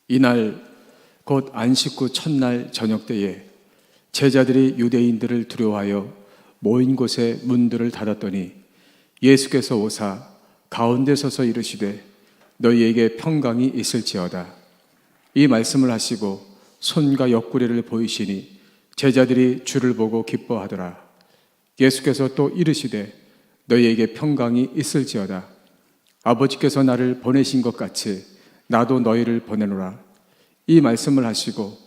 이날 곧 안식 후 첫날 저녁 때에 제자들이 유대인들을 두려워하여 모인 곳에 문들을 닫았더니 예수께서 오사 가운데 서서 이르시되 너희에게 평강이 있을지어다. 이 말씀을 하시고 손과 옆구리를 보이시니 제자들이 주를 보고 기뻐하더라. 예수께서 또 이르시되 너희에게 평강이 있을지어다. 아버지께서 나를 보내신 것 같이 나도 너희를 보내노라. 이 말씀을 하시고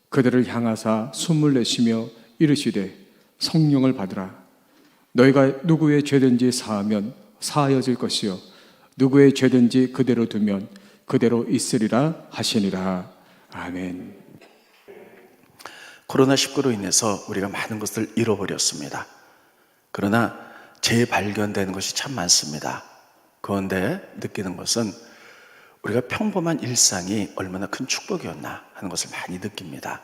그들을 향하사 숨을 내쉬며 이르시되 성령을 받으라. 너희가 누구의 죄든지 사하면 사하여질 것이요 누구의 죄든지 그대로 두면 그대로 있으리라 하시니라. 아멘. 코로나19로 인해서 우리가 많은 것을 잃어버렸습니다. 그러나 재발견되는 것이 참 많습니다. 그런데 느끼는 것은 우리가 평범한 일상이 얼마나 큰 축복이었나 하는 것을 많이 느낍니다.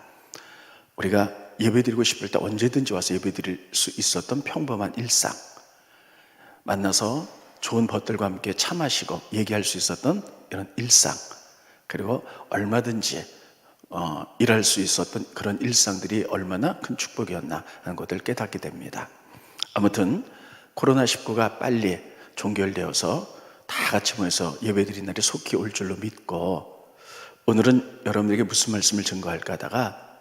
우리가 예배드리고 싶을 때 언제든지 와서 예배드릴 수 있었던 평범한 일상, 만나서 좋은 벗들과 함께 차 마시고 얘기할 수 있었던 이런 일상, 그리고 얼마든지 일할 수 있었던 그런 일상들이 얼마나 큰 축복이었나 하는 것을 깨닫게 됩니다. 아무튼 코로나19가 빨리 종결되어서 다 같이 모여서 예배드린 날이 속히 올 줄로 믿고, 오늘은 여러분에게 무슨 말씀을 증거할까 하다가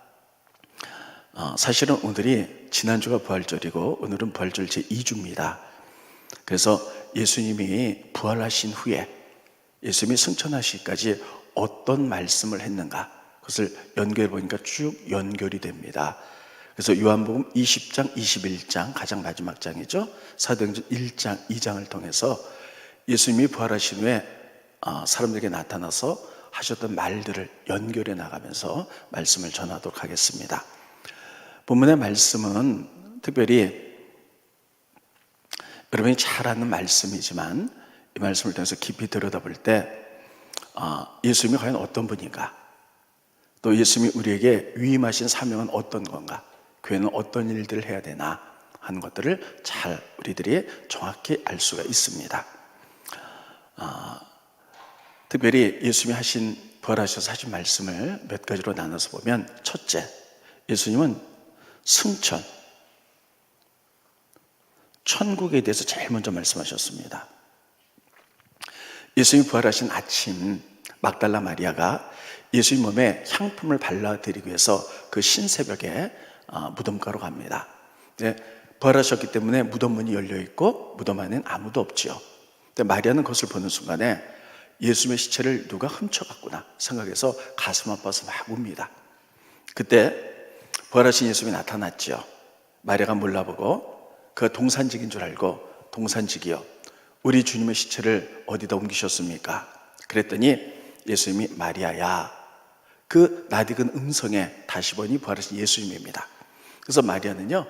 사실은 오늘이 지난주가 부활절이고 오늘은 부활절 제2주입니다. 그래서 예수님이 부활하신 후에 예수님이 승천하시기까지 어떤 말씀을 했는가, 그것을 연결해 보니까 쭉 연결이 됩니다. 그래서 요한복음 20장, 21장, 가장 마지막 장이죠. 사도행전 1장, 2장을 통해서 예수님이 부활하신 후에 사람들에게 나타나서 하셨던 말들을 연결해 나가면서 말씀을 전하도록 하겠습니다. 본문의 말씀은 특별히 여러분이 잘 아는 말씀이지만 이 말씀을 통해서 깊이 들여다볼 때 예수님이 과연 어떤 분인가, 또 예수님이 우리에게 위임하신 사명은 어떤 건가, 교회는 어떤 일들을 해야 되나 하는 것들을 잘 우리들이 정확히 알 수가 있습니다. 특별히 예수님이 부활하셔서 하신 말씀을 몇 가지로 나눠서 보면, 첫째, 예수님은 승천, 천국에 대해서 제일 먼저 말씀하셨습니다. 예수님이 부활하신 아침, 막달라 마리아가 예수님 몸에 향품을 발라드리기 위해서 그 신새벽에 무덤가로 갑니다. 부활하셨기 때문에 무덤 문이 열려 있고 무덤 안에는 아무도 없지요. 근데 마리아는 그것을 보는 순간에 예수님의 시체를 누가 훔쳐갔구나 생각해서 가슴 아파서 막 웁니다. 그때 부활하신 예수님이 나타났지요. 마리아가 몰라보고 그가 동산직인 줄 알고, 동산직이요, 우리 주님의 시체를 어디다 옮기셨습니까? 그랬더니 예수님이 마리아야, 그 낯익은 음성에 다시 보니 부활하신 예수님입니다. 그래서 마리아는요,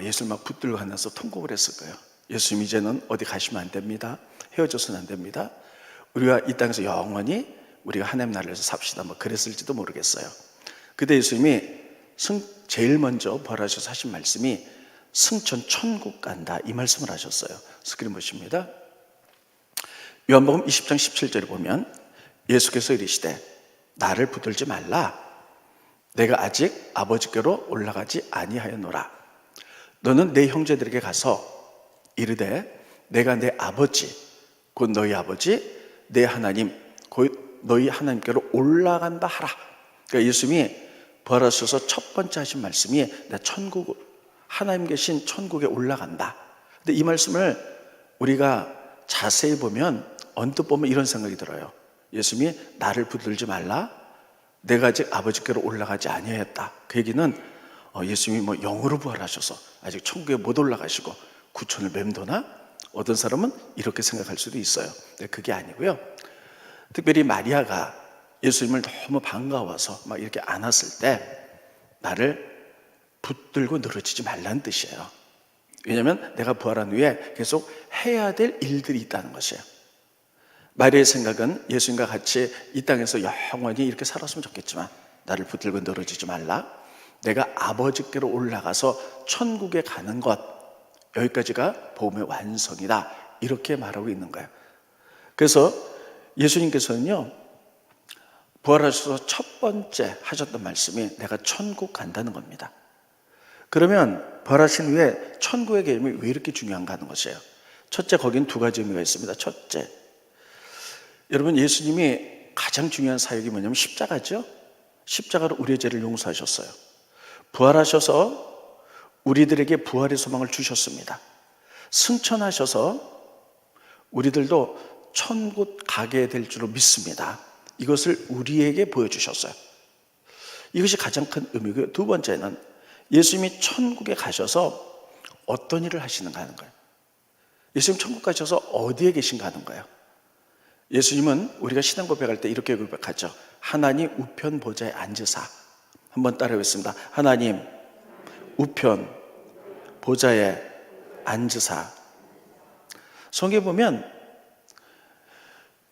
예수님 막 붙들고 가면서 통곡을 했을 거예요. 예수님, 이제는 어디 가시면 안 됩니다. 헤어져서는 안 됩니다. 우리가 이 땅에서 영원히 우리가 하나님 나라에서 삽시다, 뭐 그랬을지도 모르겠어요. 그때 예수님이 제일 먼저 부활하셔서 하신 말씀이 승천, 천국 간다, 이 말씀을 하셨어요. 스크린 보십니다. 요한복음 20장 17절에 보면 예수께서 이르시되 나를 붙들지 말라. 내가 아직 아버지께로 올라가지 아니하였노라. 너는 내 형제들에게 가서 이르되 내가 내 아버지, 곧 너희 아버지, 내 하나님, 곧 너희 하나님께로 올라간다 하라. 그러니까 예수님이 부활하셔서 첫 번째 하신 말씀이 내 하나님 계신 천국에 올라간다. 근데 이 말씀을 우리가 자세히 보면, 언뜻 보면 이런 생각이 들어요. 예수님이 나를 붙들지 말라, 내가 아직 아버지께로 올라가지 아니하였다. 그 얘기는 예수님이 뭐 영으로 부활하셔서 아직 천국에 못 올라가시고 구천을 맴도나? 어떤 사람은 이렇게 생각할 수도 있어요. 근데 그게 아니고요. 특별히 마리아가 예수님을 너무 반가워서 막 이렇게 안았을 때 나를 붙들고 늘어지지 말라는 뜻이에요. 왜냐하면 내가 부활한 후에 계속 해야 될 일들이 있다는 것이에요. 마리아의 생각은 예수님과 같이 이 땅에서 영원히 이렇게 살았으면 좋겠지만 나를 붙들고 늘어지지 말라. 내가 아버지께로 올라가서 천국에 가는 것, 여기까지가 복음의 완성이다, 이렇게 말하고 있는 거예요. 그래서 예수님께서는요, 부활하셔서 첫 번째 하셨던 말씀이 내가 천국 간다는 겁니다. 그러면 부활하신 후에 천국의 개념이 왜 이렇게 중요한가 하는 것이에요. 첫째, 거긴 두 가지 의미가 있습니다. 첫째, 여러분, 예수님이 가장 중요한 사역이 뭐냐면 십자가죠. 십자가로 우리의 죄를 용서하셨어요. 부활하셔서 우리들에게 부활의 소망을 주셨습니다. 승천하셔서 우리들도 천국 가게 될 줄로 믿습니다. 이것을 우리에게 보여주셨어요. 이것이 가장 큰 의미고요. 두 번째는 예수님이 천국에 가셔서 어떤 일을 하시는가 하는 거예요. 예수님 천국 가셔서 어디에 계신가 하는 거예요. 예수님은 우리가 신앙 고백할 때 이렇게 고백하죠. 하나님 우편 보좌에 앉으사. 한번 따라해보겠습니다. 하나님 우편 보좌에 앉으사. 성경에 보면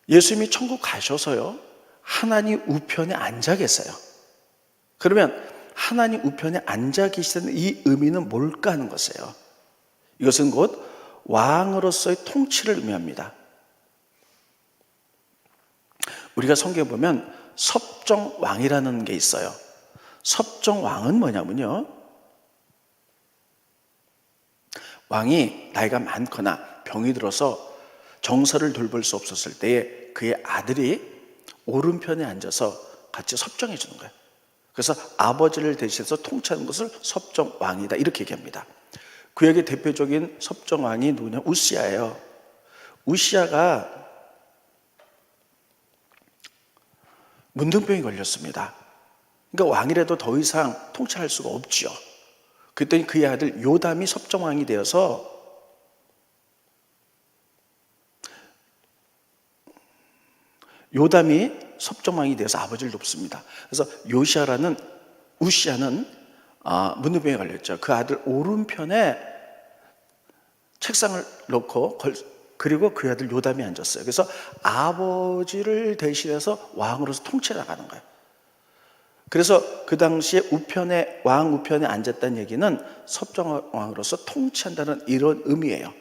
예수님이 천국 가셔서요, 하나님 우편에 앉아 계세요. 그러면 하나님 우편에 앉아 계시다는 이 의미는 뭘까 하는 것이에요. 이것은 곧 왕으로서의 통치를 의미합니다. 우리가 성경에 보면 섭정왕이라는 게 있어요. 섭정왕은 뭐냐면요, 왕이 나이가 많거나 병이 들어서 정서를 돌볼 수 없었을 때에 그의 아들이 오른편에 앉아서 같이 섭정해 주는 거예요. 그래서 아버지를 대신해서 통치하는 것을 섭정왕이다 이렇게 얘기합니다. 구약의 대표적인 섭정왕이 누구냐? 우시아예요. 우시아가 문둥병이 걸렸습니다. 그러니까 왕이라도 더 이상 통치할 수가 없죠. 그랬더니 그의 아들 요담이 섭정왕이 되어서 아버지를 돕습니다. 그래서 우시아는 문둥병에 걸렸죠. 그 아들 오른편에 책상을 놓고 그리고 그 아들 요담이 앉았어요. 그래서 아버지를 대신해서 왕으로서 통치를 나가는 거예요. 그래서 그 당시에 왕 우편에 앉았다는 얘기는 섭정왕으로서 통치한다는 이런 의미예요.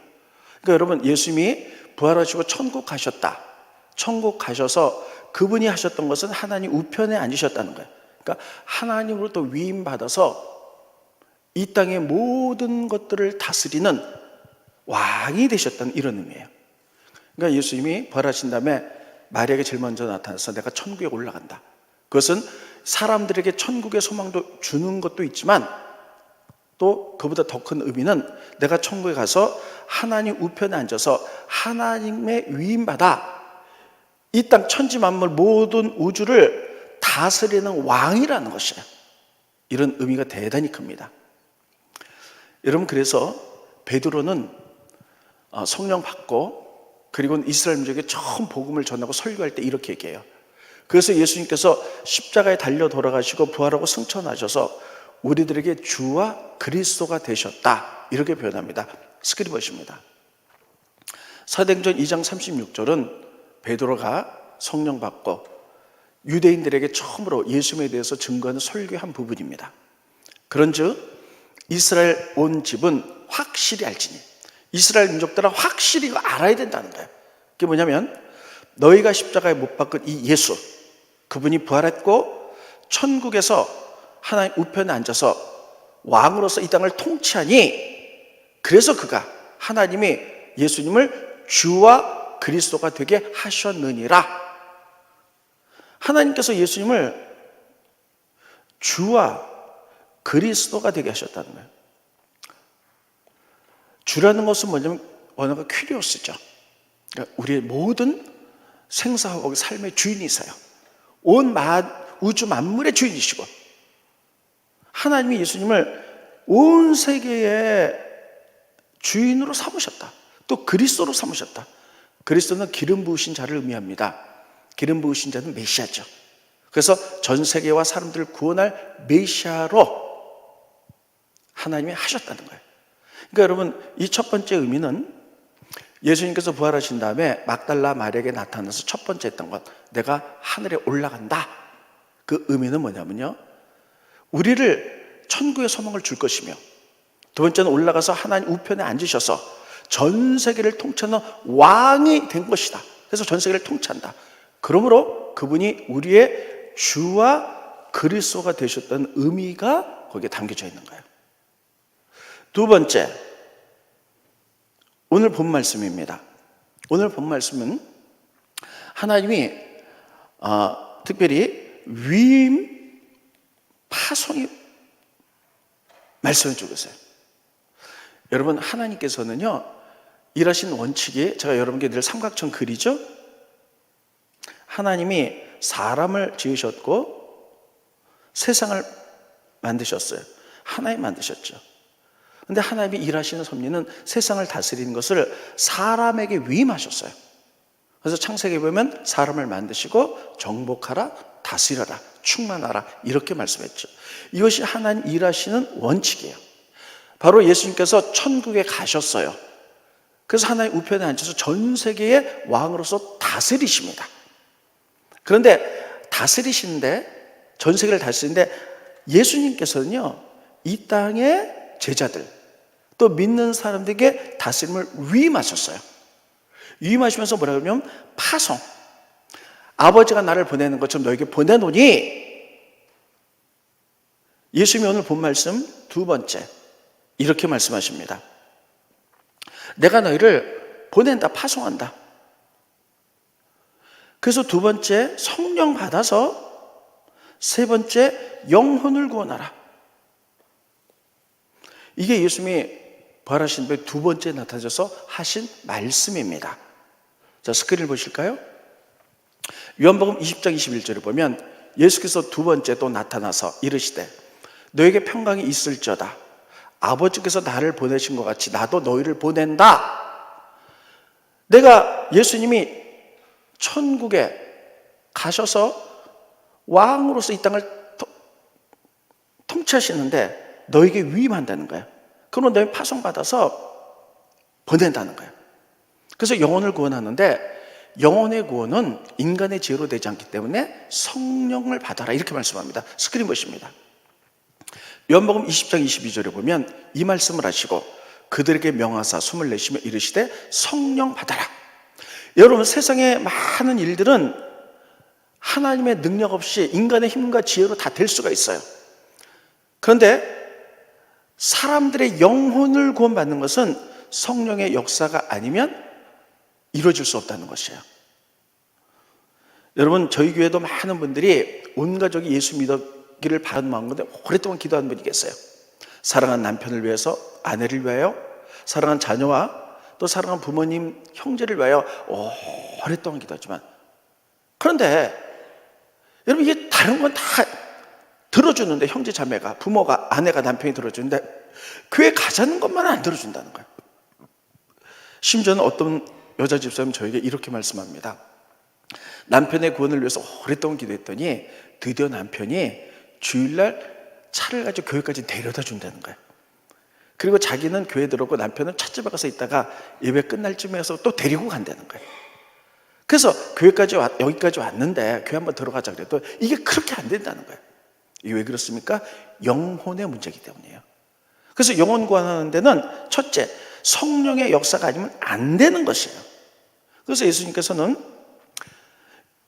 그러니까 여러분, 예수님이 부활하시고 천국 가셨다. 천국 가셔서 그분이 하셨던 것은 하나님 우편에 앉으셨다는 거예요. 그러니까 하나님으로부터 위임받아서 이 땅의 모든 것들을 다스리는 왕이 되셨다는 이런 의미예요. 그러니까 예수님이 부활하신 다음에 마리아에게 제일 먼저 나타나서 내가 천국에 올라간다. 그것은 사람들에게 천국의 소망도 주는 것도 있지만 또 그보다 더 큰 의미는 내가 천국에 가서 하나님 우편에 앉아서 하나님의 위임받아 이 땅 천지 만물 모든 우주를 다스리는 왕이라는 것이에요. 이런 의미가 대단히 큽니다. 여러분, 그래서 베드로는 성령 받고 그리고 이스라엘 민족에게 처음 복음을 전하고 설교할 때 이렇게 얘기해요. 그래서 예수님께서 십자가에 달려 돌아가시고 부활하고 승천하셔서 우리들에게 주와 그리스도가 되셨다 이렇게 표현합니다. 스크리버십니다. 사도행전 2장 36절은 베드로가 성령 받고 유대인들에게 처음으로 예수님에 대해서 증거하는 설교한 부분입니다. 그런즉 이스라엘 온 집은 확실히 알지니, 이스라엘 민족들은 확실히 이거 알아야 된다는 거예요. 그게 뭐냐면 너희가 십자가에 못 박은 이 예수, 그분이 부활했고 천국에서 하나님 우편에 앉아서 왕으로서 이 땅을 통치하니, 그래서 그가 하나님이 예수님을 주와 그리스도가 되게 하셨느니라. 하나님께서 예수님을 주와 그리스도가 되게 하셨다는 거예요. 주라는 것은 뭐냐면 원어가 퀴리오스죠. 그러니까 우리의 모든 생사하고 삶의 주인이세요. 온 우주 만물의 주인이시고, 하나님이 예수님을 온 세계의 주인으로 삼으셨다. 또 그리스도로 삼으셨다. 그리스도는 기름 부으신 자를 의미합니다. 기름 부으신 자는 메시아죠. 그래서 전 세계와 사람들을 구원할 메시아로 하나님이 하셨다는 거예요. 그러니까 여러분, 이 첫 번째 의미는 예수님께서 부활하신 다음에 막달라 마리아에게 나타나서 첫 번째 했던 것, 내가 하늘에 올라간다. 그 의미는 뭐냐면요, 우리를 천국의 소망을 줄 것이며, 두 번째는 올라가서 하나님 우편에 앉으셔서 전 세계를 통치하는 왕이 된 것이다. 그래서 전 세계를 통치한다. 그러므로 그분이 우리의 주와 그리스도가 되셨다는 의미가 거기에 담겨져 있는 거예요. 두 번째, 오늘 본 말씀입니다. 오늘 본 말씀은 하나님이 특별히 위임 파송이 말씀해 주고 있어요. 여러분, 하나님께서는요, 일하신 원칙이, 제가 여러분께 늘 삼각형 그리죠? 하나님이 사람을 지으셨고 세상을 만드셨어요. 하나님 만드셨죠. 근데 하나님이 일하시는 섭리는 세상을 다스리는 것을 사람에게 위임하셨어요. 그래서 창세기에 보면 사람을 만드시고 정복하라, 다스려라, 충만하라 이렇게 말씀했죠. 이것이 하나님 일하시는 원칙이에요. 바로 예수님께서 천국에 가셨어요. 그래서 하나님 우편에 앉아서 전 세계의 왕으로서 다스리십니다. 그런데 다스리시는데, 전 세계를 다스리는데 예수님께서는요, 이 땅의 제자들 또 믿는 사람들에게 다스림을 위임하셨어요. 위임하시면서 뭐라 그러면 파송, 아버지가 나를 보내는 것처럼 너에게 보내노니, 예수님이 오늘 본 말씀 두 번째 이렇게 말씀하십니다. 내가 너희를 보낸다, 파송한다. 그래서 두 번째 성령 받아서, 세 번째 영혼을 구원하라. 이게 예수님이 부활하신 후에 두 번째 나타나셔서 하신 말씀입니다. 자, 스크린을 보실까요? 요한복음 20장 21절을 보면 예수께서 두 번째 또 나타나서 이르시되 너에게 평강이 있을지어다. 아버지께서 나를 보내신 것 같이 나도 너희를 보낸다. 내가, 예수님이 천국에 가셔서 왕으로서 이 땅을 통치하시는데 너에게 위임한다는 거예요. 그러면 너희 파송받아서 보낸다는 거예요. 그래서 영혼을 구원하는데, 영혼의 구원은 인간의 지혜로 되지 않기 때문에 성령을 받아라 이렇게 말씀합니다. 스크린 보십니다. 요한복음 20장 22절에 보면 이 말씀을 하시고 그들에게 명하사 숨을 내쉬며 이르시되 성령 받아라. 여러분, 세상의 많은 일들은 하나님의 능력 없이 인간의 힘과 지혜로 다 될 수가 있어요. 그런데 사람들의 영혼을 구원받는 것은 성령의 역사가 아니면 이루어질 수 없다는 것이에요. 여러분, 저희 교회도 많은 분들이 온 가족이 예수 믿기를 바라는 마음인데 오랫동안 기도하는 분이 계세요. 사랑하는 남편을 위해서, 아내를 위하여, 사랑하는 자녀와 또 사랑하는 부모님, 형제를 위하여 오랫동안 기도하지만, 그런데 여러분, 이게 다른 건 다 들어주는데, 형제 자매가, 부모가, 아내가, 남편이 들어주는데 교회 가자는 것만 안 들어준다는 거예요. 심지어는 어떤 여자 집사님 저에게 이렇게 말씀합니다. 남편의 구원을 위해서 오랫동안 기도했더니 드디어 남편이 주일날 차를 가지고 교회까지 데려다 준다는 거예요. 그리고 자기는 교회 들어오고 남편은 찻집에 가서 있다가 예배 끝날 쯤에서 또 데리고 간다는 거예요. 그래서 여기까지 왔는데 교회 한번 들어가자 그래도 이게 그렇게 안 된다는 거예요. 이게 왜 그렇습니까? 영혼의 문제이기 때문이에요. 그래서 영혼 구원하는 데는 첫째, 성령의 역사가 아니면 안 되는 것이에요. 그래서 예수님께서는,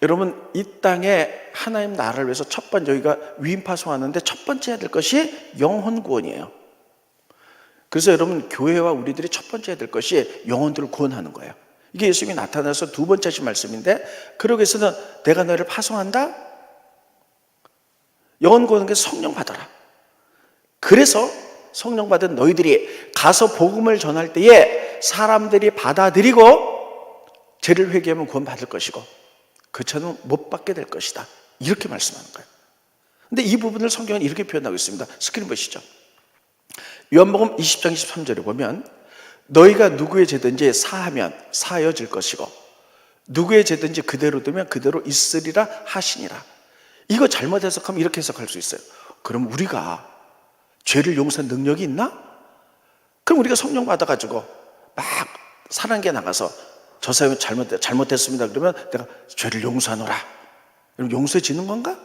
여러분, 이 땅에 하나님 나라를 위해서 첫 번째, 저희가 위임 파송하는데 첫 번째 해야 될 것이 영혼 구원이에요. 그래서 여러분, 교회와 우리들이 첫 번째 해야 될 것이 영혼들을 구원하는 거예요. 이게 예수님이 나타나서 두 번째 하신 말씀인데, 그러기 위해서는 내가 너희를 파송한다? 영혼 구원하는 게 성령 받아라. 그래서 성령 받은 너희들이 가서 복음을 전할 때에 사람들이 받아들이고 죄를 회개하면 구원 받을 것이고 그처럼 못 받게 될 것이다. 이렇게 말씀하는 거예요. 근데 이 부분을 성경은 이렇게 표현하고 있습니다. 스크린 보시죠. 요한복음 20장 23절에 보면 너희가 누구의 죄든지 사하면 사하여질 것이고 누구의 죄든지 그대로 두면 그대로 있으리라 하시니라. 이거 잘못 해석하면 이렇게 해석할 수 있어요. 그럼 우리가 죄를 용서할 능력이 있나? 그럼 우리가 성령 받아가지고 막 사랑계 나가서 저 사람이 잘못했습니다. 그러면 내가 죄를 용서하노라. 그럼 용서해지는 건가?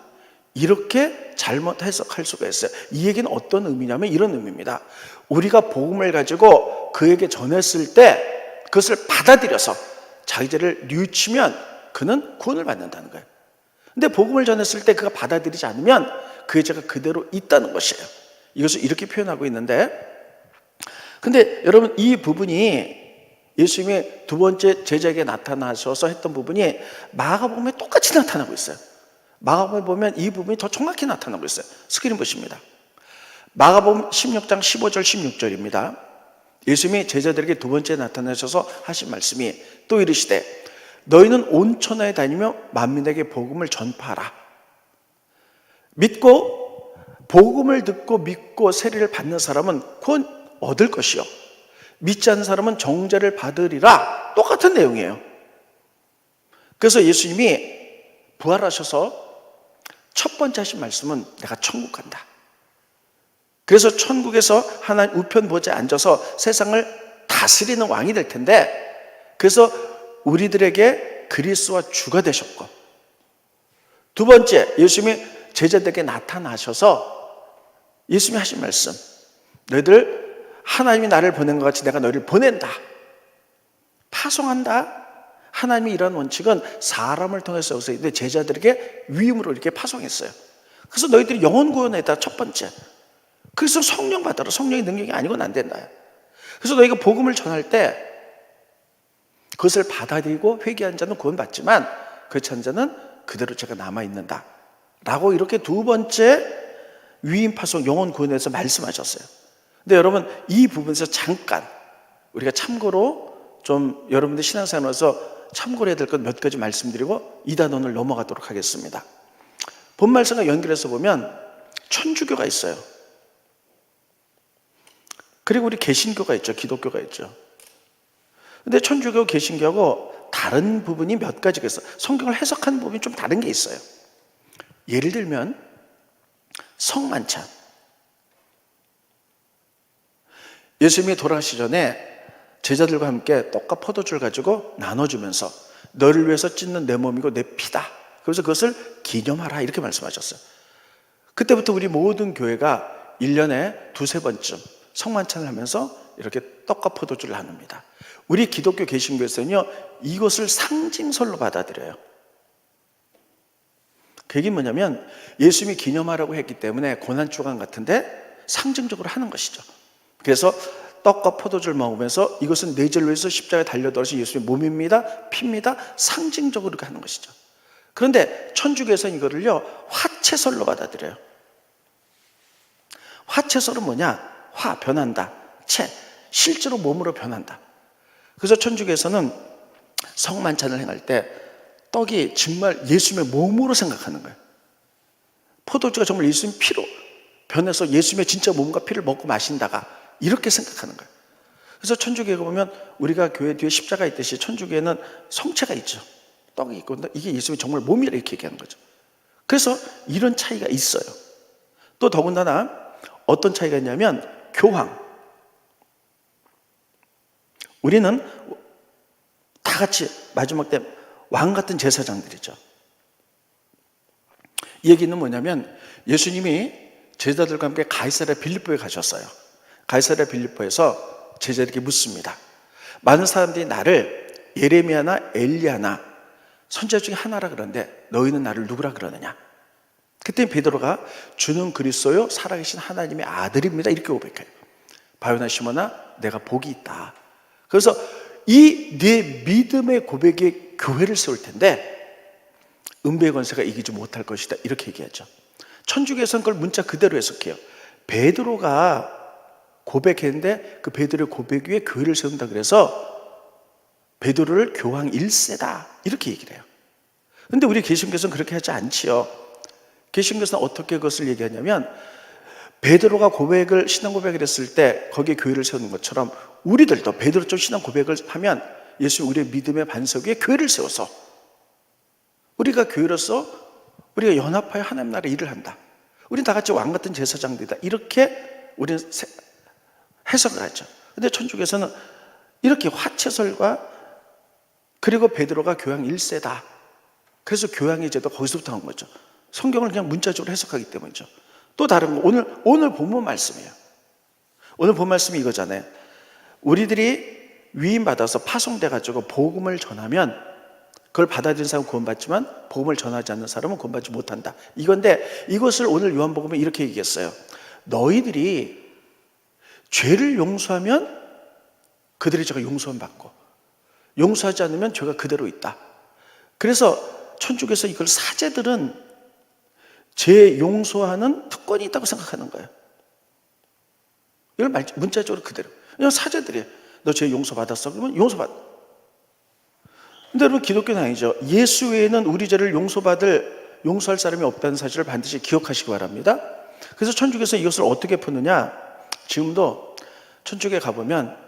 이렇게 잘못 해석할 수가 있어요. 이 얘기는 어떤 의미냐면 이런 의미입니다. 우리가 복음을 가지고 그에게 전했을 때 그것을 받아들여서 자기 죄를 뉘우치면 그는 구원을 받는다는 거예요. 근데 복음을 전했을 때 그가 받아들이지 않으면 그의 죄가 그대로 있다는 것이에요. 이것을 이렇게 표현하고 있는데, 근데 여러분 이 부분이 예수님이 두 번째 제자에게 나타나셔서 했던 부분이 마가복음에 똑같이 나타나고 있어요. 마가복음에 보면 이 부분이 더 정확히 나타나고 있어요. 스크린 보십니다. 마가복음 16장 15절 16절입니다. 예수님이 제자들에게 두 번째 나타나셔서 하신 말씀이 또 이르시되 너희는 온 천하에 다니며 만민에게 복음을 전파하라. 믿고 복음을 듣고 믿고 세례를 받는 사람은 구원 얻을 것이요 믿지 않는 사람은 정죄를 받으리라. 똑같은 내용이에요. 그래서 예수님이 부활하셔서 첫 번째 하신 말씀은 내가 천국 간다. 그래서 천국에서 하나님 우편 보좌에 앉아서 세상을 다스리는 왕이 될 텐데, 그래서 우리들에게 그리스도와 주가 되셨고, 두 번째 예수님이 제자들에게 나타나셔서 예수님이 하신 말씀, 너희들 하나님이 나를 보낸 것 같이 내가 너희를 보낸다, 파송한다. 하나님이 이런 원칙은 사람을 통해서 여기서 제자들에게 위임으로 이렇게 파송했어요. 그래서 너희들이 영혼 구원에다 첫 번째, 그래서 성령 받아라. 성령의 능력이 아니고는 안 된다. 그래서 너희가 복음을 전할 때 그것을 받아들이고 회개한 자는 구원받지만 그렇지 않은 자는 그대로 제가 남아있는다 라고 이렇게 두 번째 위임 파송 영혼 구원에서 말씀하셨어요. 근데 여러분 이 부분에서 잠깐 우리가 참고로 좀 여러분들 신앙생활에서 참고로 해야 될 것 몇 가지 말씀드리고 이 단원을 넘어가도록 하겠습니다. 본 말씀과 연결해서 보면 천주교가 있어요. 그리고 우리 개신교가 있죠. 기독교가 있죠. 근데 천주교, 개신교하고 다른 부분이 몇 가지가 있어요. 성경을 해석하는 부분이 좀 다른 게 있어요. 예를 들면 성만찬. 예수님이 돌아가시기 전에 제자들과 함께 떡과 포도주를 가지고 나눠주면서 너를 위해서 찢는 내 몸이고 내 피다. 그래서 그것을 기념하라 이렇게 말씀하셨어요. 그때부터 우리 모든 교회가 1년에 두세 번쯤 성만찬을 하면서 이렇게 떡과 포도주를 나눕니다. 우리 기독교 개신교에서는요 이것을 상징설로 받아들여요. 그게 뭐냐면 예수님이 기념하라고 했기 때문에 고난주간 같은데 상징적으로 하는 것이죠. 그래서 떡과 포도주를 먹으면서 이것은 내 죄를 위해서 십자가에 달려들어서 예수님의 몸입니다, 피입니다, 상징적으로 이렇게 하는 것이죠. 그런데 천주교에서는 이거를요 화채설로 받아들여요. 화채설은 뭐냐? 화, 변한다. 채, 실제로 몸으로 변한다. 그래서 천주교에서는 성만찬을 행할 때 떡이 정말 예수님의 몸으로 생각하는 거예요. 포도주가 정말 예수님 피로 변해서 예수님의 진짜 몸과 피를 먹고 마신다가 이렇게 생각하는 거예요. 그래서 천주교에 보면 우리가 교회 뒤에 십자가 있듯이 천주교에는 성체가 있죠. 떡이 있고 이게 예수님의 정말 몸이라 이렇게 얘기하는 거죠. 그래서 이런 차이가 있어요. 또 더군다나 어떤 차이가 있냐면 교황. 우리는 다 같이 마지막 때 왕 같은 제사장들이죠. 이 얘기는 뭐냐면 예수님이 제자들과 함께 가이사랴 빌립보에 가셨어요. 가이사랴 빌립보에서 제자들에게 묻습니다. 많은 사람들이 나를 예레미야나 엘리야나 선지자 중에 하나라 그러는데 너희는 나를 누구라 그러느냐? 그때 베드로가 주는 그리스도요 살아계신 하나님의 아들입니다 이렇게 고백해요. 바요나 시몬아 내가 복이 있다. 그래서 이 네 믿음의 고백에 교회를 세울 텐데 은배의 권세가 이기지 못할 것이다 이렇게 얘기하죠. 천주교에서는 그걸 문자 그대로 해석해요. 베드로가 고백했는데 그 베드로의 고백 위에 교회를 세운다 그래서 베드로를 교황 1세다 이렇게 얘기를 해요. 그런데 우리 개신교에서는 그렇게 하지 않지요. 개신교에서는 어떻게 그것을 얘기하냐면 베드로가 고백을 신앙 고백을 했을 때 거기에 교회를 세우는 것처럼 우리들도 베드로처럼 신앙 고백을 하면 예수님 우리의 믿음의 반석 위에 교회를 세워서 우리가 교회로서 우리가 연합하여 하나님 나라의 일을 한다. 우리는 다 같이 왕 같은 제사장들이다. 이렇게 우리는 해석을 하죠. 그런데 천주교에서는 이렇게 화채설과 그리고 베드로가 교황 1세다. 그래서 교황의 제도 거기서부터 한 거죠. 성경을 그냥 문자적으로 해석하기 때문이죠. 또 다른 거 오늘 본문 말씀이에요. 오늘 본 말씀이 이거잖아요. 우리들이 위임받아서 파송돼 가지고 복음을 전하면 그걸 받아들인 사람은 구원받지만 복음을 전하지 않는 사람은 구원받지 못한다. 이건데 이것을 오늘 요한복음에 이렇게 얘기했어요. 너희들이 죄를 용서하면 그들이 제가 용서를 받고 용서하지 않으면 죄가 그대로 있다. 그래서 천주교에서 이걸 사제들은 죄 용서하는 특권이 있다고 생각하는 거예요. 이걸 문자적으로 그대로. 그냥 사제들이 너 죄 용서받았어? 그러면 용서받. 근데 여러분 기독교는 아니죠. 예수 외에는 우리 죄를 용서할 사람이 없다는 사실을 반드시 기억하시기 바랍니다. 그래서 천주교에서 이것을 어떻게 푸느냐? 지금도 천주교에 가보면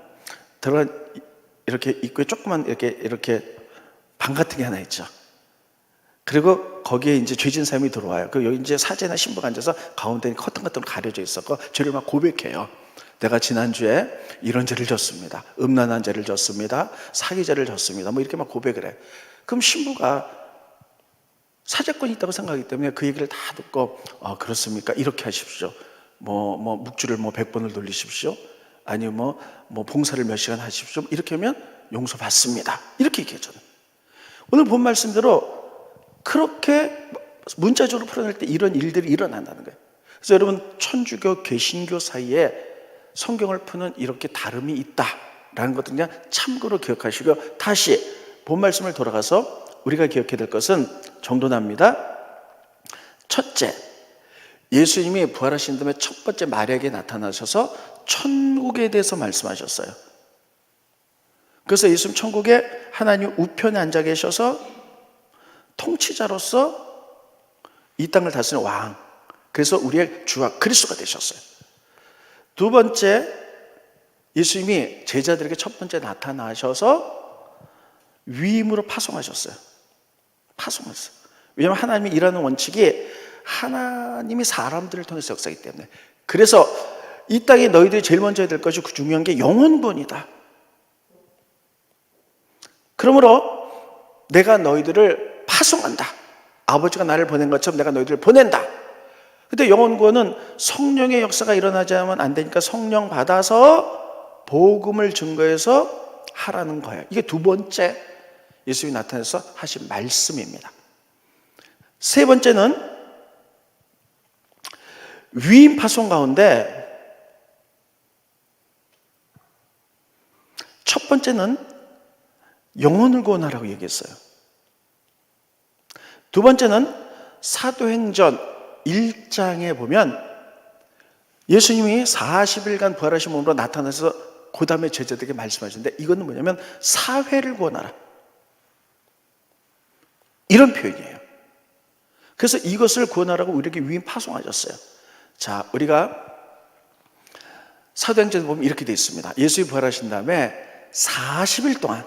이렇게 입구에 조그만 이렇게 방 같은 게 하나 있죠. 그리고 거기에 이제 죄진 사람이 들어와요. 그 여기 이제 사제나 신부가 앉아서 가운데 커튼 같은 거 가려져 있었고 죄를 막 고백해요. 내가 지난주에 이런 죄를 졌습니다. 음란한 죄를 졌습니다. 사기죄를 졌습니다. 뭐 이렇게 막 고백을 해. 그럼 신부가 사제권이 있다고 생각하기 때문에 그 얘기를 다 듣고 그렇습니까? 이렇게 하십시오. 묵주를 100번을 돌리십시오. 아니면 봉사를 몇 시간 하십시오. 이렇게 하면 용서받습니다. 이렇게 얘기하잖아요. 오늘 본 말씀대로 그렇게 문자적으로 풀어낼 때 이런 일들이 일어난다는 거예요. 그래서 여러분 천주교, 개신교 사이에 성경을 푸는 이렇게 다름이 있다라는 것을 그냥 참고로 기억하시고 다시 본 말씀을 돌아가서 우리가 기억해야 될 것은 정도납니다. 첫째, 예수님이 부활하신 다음에 첫 번째 마리아에게 나타나셔서 천국에 대해서 말씀하셨어요. 그래서 예수님 천국에 하나님 우편에 앉아 계셔서 통치자로서 이 땅을 다스리는 왕, 그래서 우리의 주와 그리스도가 되셨어요. 두 번째, 예수님이 제자들에게 첫 번째 나타나셔서 위임으로 파송하셨어요. 왜냐하면 하나님이 일하는 원칙이 하나님이 사람들을 통해서 역사하기 때문에. 그래서 이 땅에 너희들이 제일 먼저 해야 될 것이 그 중요한 게 영혼구원이다. 그러므로 내가 너희들을 파송한다. 아버지가 나를 보낸 것처럼 내가 너희들을 보낸다. 근데 영혼구원은 성령의 역사가 일어나지 않으면 안 되니까 성령 받아서 복음을 증거해서 하라는 거예요. 이게 두 번째 예수님이 나타나서 하신 말씀입니다. 세 번째는 위임 파송 가운데 첫 번째는 영혼을 구원하라고 얘기했어요. 두 번째는 사도행전 1장에 보면 예수님이 40일간 부활하신 몸으로 나타나서 그 다음에 제자들에게 말씀하시는데 이거는 뭐냐면 사회를 구원하라. 이런 표현이에요. 그래서 이것을 구원하라고 우리에게 위임 파송하셨어요. 자, 우리가 사도행전에 보면 이렇게 되어 있습니다. 예수님이 부활하신 다음에 40일 동안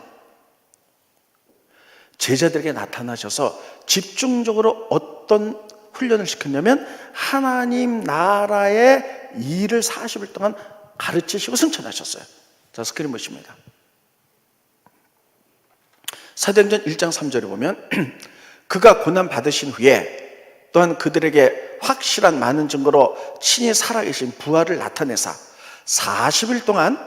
제자들에게 나타나셔서 집중적으로 어떤 훈련을 시켰냐면 하나님 나라의 일을 40일 동안 가르치시고 승천하셨어요. 자, 스크린 보십니다. 사도행전 1장 3절에 보면 그가 고난 받으신 후에 또한 그들에게 확실한 많은 증거로 친히 살아계신 부활을 나타내사 40일 동안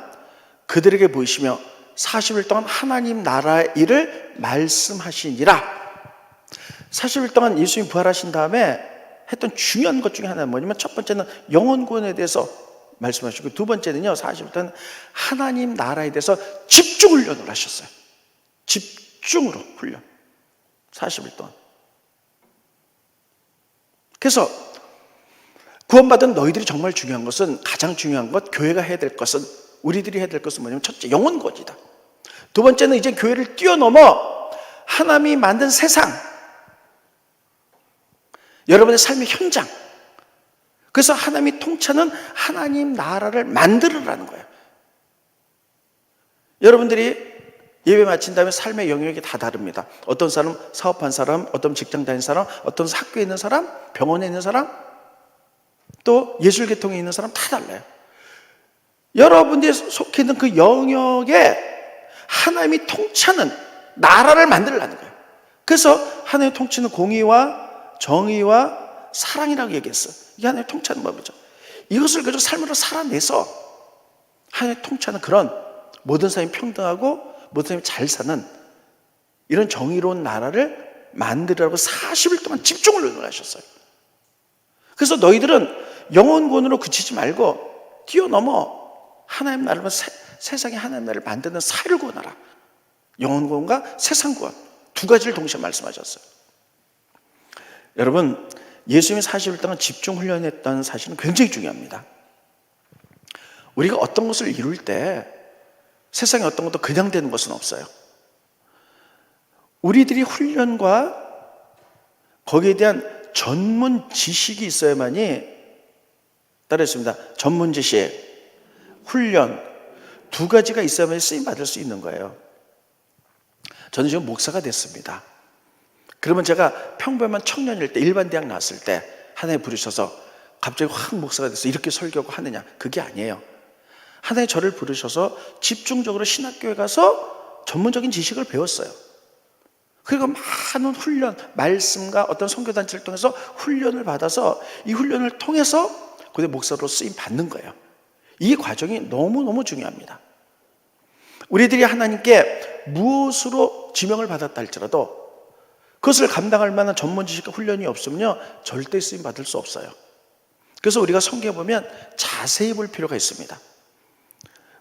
그들에게 보이시며 40일 동안 하나님 나라의 일을 말씀하시니라. 40일 동안 예수님이 부활하신 다음에 했던 중요한 것 중에 하나는 뭐냐면 첫 번째는 영혼 구원에 대해서 말씀하시고 두 번째는요 40일 동안 하나님 나라에 대해서 집중 훈련을 하셨어요. 집중으로 훈련 40일 동안. 그래서 구원받은 너희들이 정말 중요한 것은 가장 중요한 것 교회가 해야 될 것은 우리들이 해야 될 것은 뭐냐면 첫째 영혼 구원이다. 두 번째는 이제 교회를 뛰어넘어 하나님이 만든 세상 여러분의 삶의 현장. 그래서 하나님이 통치하는 하나님 나라를 만들으라는 거예요. 여러분들이 예배 마친 다음에 삶의 영역이 다 다릅니다. 어떤 사람 사업한 사람, 어떤 직장 다니는 사람, 어떤 학교에 있는 사람, 병원에 있는 사람, 또 예술계통에 있는 사람 다 달라요. 여러분들이 속해 있는 그 영역에 하나님이 통치하는 나라를 만들라는 거예요. 그래서 하나님의 통치는 공의와 정의와 사랑이라고 얘기했어요. 이게 하나님의 통치하는 법이죠. 이것을 그저 삶으로 살아내서 하나님의 통치하는 그런 모든 사람이 평등하고 모든 사람이 잘 사는 이런 정의로운 나라를 만들으라고 40일 동안 집중을 운동하셨어요. 그래서 너희들은 영혼권으로 그치지 말고 뛰어넘어 하나님 나라를, 세상에 하나님 나라를 만드는 사회를 구원하라. 영혼권과 세상권 두 가지를 동시에 말씀하셨어요. 여러분, 예수님이 40일 동안 집중 훈련했다는 사실은 굉장히 중요합니다. 우리가 어떤 것을 이룰 때 세상에 어떤 것도 그냥 되는 것은 없어요. 우리들이 훈련과 거기에 대한 전문 지식이 있어야만이, 따르겠습니다. 전문 지식, 훈련 두 가지가 있어야만 쓰임 받을 수 있는 거예요. 저는 지금 목사가 됐습니다. 그러면 제가 평범한 청년일 때, 일반 대학 나왔을 때 하나님 부르셔서 갑자기 확 목사가 돼서 이렇게 설교하고 하느냐, 그게 아니에요. 하나님 저를 부르셔서 집중적으로 신학교에 가서 전문적인 지식을 배웠어요. 그리고 많은 훈련, 말씀과 어떤 선교단체를 통해서 훈련을 받아서 이 훈련을 통해서 그때 목사로 쓰임 받는 거예요. 이 과정이 너무너무 중요합니다. 우리들이 하나님께 무엇으로 지명을 받았다 할지라도 그것을 감당할 만한 전문 지식과 훈련이 없으면요, 절대 쓰임 받을 수 없어요. 그래서 우리가 성경에 보면 자세히 볼 필요가 있습니다.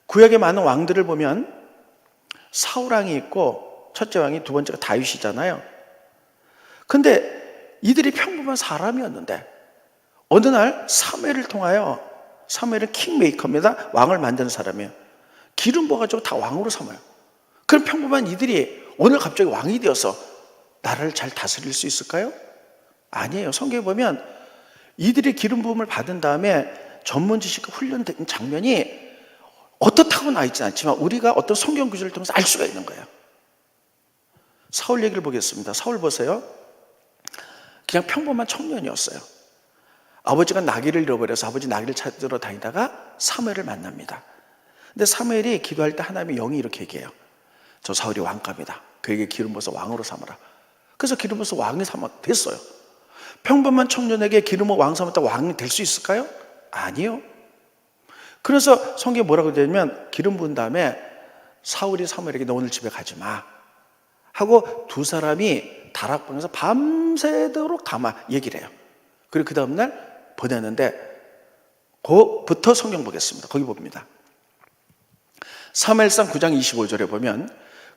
구약의 많은 왕들을 보면 사울 왕이 있고 첫째 왕이, 두 번째가 다윗이잖아요. 근데 이들이 평범한 사람이었는데 어느 날 사무엘을 통하여, 사무엘은 킹메이커입니다. 왕을 만드는 사람이에요. 기름 부어가지고 다 왕으로 삼아요. 그럼 평범한 이들이 오늘 갑자기 왕이 되어서 나라를 잘 다스릴 수 있을까요? 아니에요. 성경에 보면 이들이 기름 부음을 받은 다음에 전문 지식과 훈련된 장면이 어떻다고 나와 있지는 않지만 우리가 어떤 성경 구절을 통해서 알 수가 있는 거예요. 사울 얘기를 보겠습니다. 사울 보세요. 그냥 평범한 청년이었어요. 아버지가 나귀를 잃어버려서 아버지 나귀를 찾으러 다니다가 사무엘을 만납니다. 근데 사무엘이 기도할 때 하나님의 영이 이렇게 얘기해요. 저 사울이 왕감이다. 그에게 기름 부어서 왕으로 삼으라. 그래서 기름 부어서 왕이 됐어요. 평범한 청년에게 기름 부어 왕 삼았다 왕이 될 수 있을까요? 아니요. 그래서 성경에 뭐라고 되냐면 기름 부은 다음에 사울이 사무엘에게 너 오늘 집에 가지 마 하고 두 사람이 다락방에서 밤새도록 담아 얘기를 해요. 그리고 그 다음날 보내는데 그부터 성경 보겠습니다. 거기 봅니다. 사무엘상 9장 25절에 보면